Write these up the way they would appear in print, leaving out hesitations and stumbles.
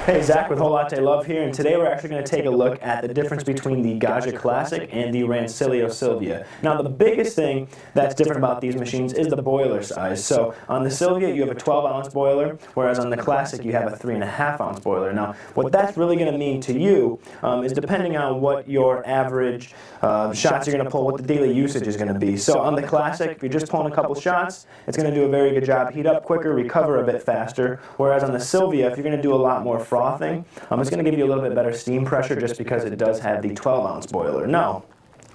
Hey, Zach with Whole Latte Love here, and today we're actually going to take a look at the difference between the Gaggia Classic and the Rancilio Silvia. Now, the biggest thing that's different about these machines is the boiler size. So on the Silvia, you have a 12-ounce boiler, whereas on the Classic, you have a 3.5-ounce boiler. Now, what that's really going to mean to you is depending on what your average shots you're going to pull, what the daily usage is going to be. So on the Classic, if you're just pulling a couple shots, it's going to do a very good job, heat up quicker, recover a bit faster, whereas on the Silvia, if you're going to do a lot more frothing, it's going to give you a little bit better steam pressure just because it does have the 12-ounce boiler. Now,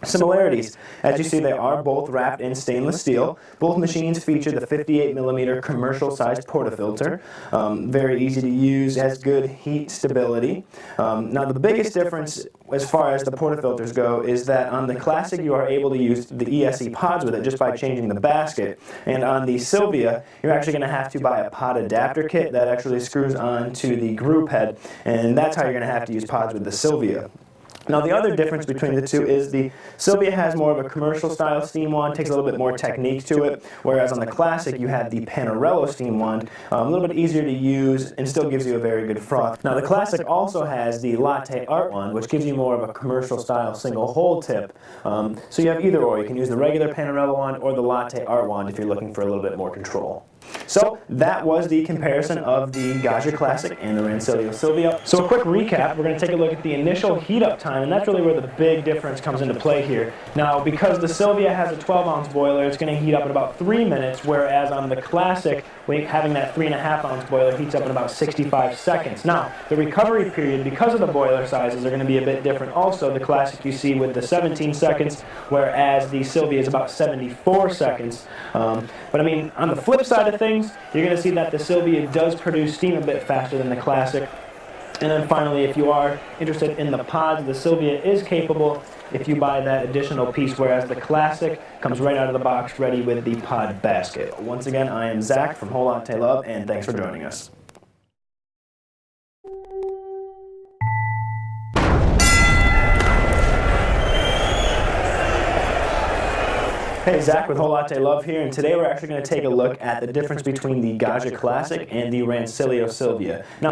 similarities, as you see, they are both wrapped in stainless steel. Both machines feature the 58mm commercial-sized portafilter. Very easy to use, has good heat stability. Now, the biggest difference as far as the portafilters go is that on the Classic you are able to use the ESE pods with it just by changing the basket. And on the Silvia, you're actually going to have to buy a pod adapter kit that actually screws onto the group head, and that's how you're going to have to use pods with the Silvia. Now, the other difference between the two is the Silvia has more of a commercial style steam wand, takes a little bit more technique to it, whereas on the Classic you have the Panarello steam wand, a little bit easier to use and still gives you a very good froth. Now, the Classic also has the Latte Art wand, which gives you more of a commercial style single hole tip. So you have either or. You can use the regular Panarello wand or the Latte Art wand if you're looking for a little bit more control. So that was the comparison of the Gaggia Classic and the Rancilio Silvia. So a quick recap, we're going to take a look at the initial heat up time, and that's really where the big difference comes into play here. Now, because the Silvia has a 12-ounce boiler, it's going to heat up in about 3 minutes, whereas on the Classic, having that 3.5-ounce boiler heats up in about 65 seconds. Now, the recovery period, because of the boiler sizes, are going to be a bit different also. The Classic you see with the 17 seconds, whereas the Silvia is about 74 seconds. But I mean, on the flip side of things, you're going to see that the Silvia does produce steam a bit faster than the Classic. And then finally, if you are interested in the pods, the Silvia is capable if you buy that additional piece, whereas the Classic comes right out of the box ready with the pod basket. Once again, I am Zach from Whole Latte Love, and thanks for joining us. Hey, Zach with Whole Latte Love here, and today we're actually going to take a look at the difference between the Gaggia Classic and the Rancilio Silvia. Now,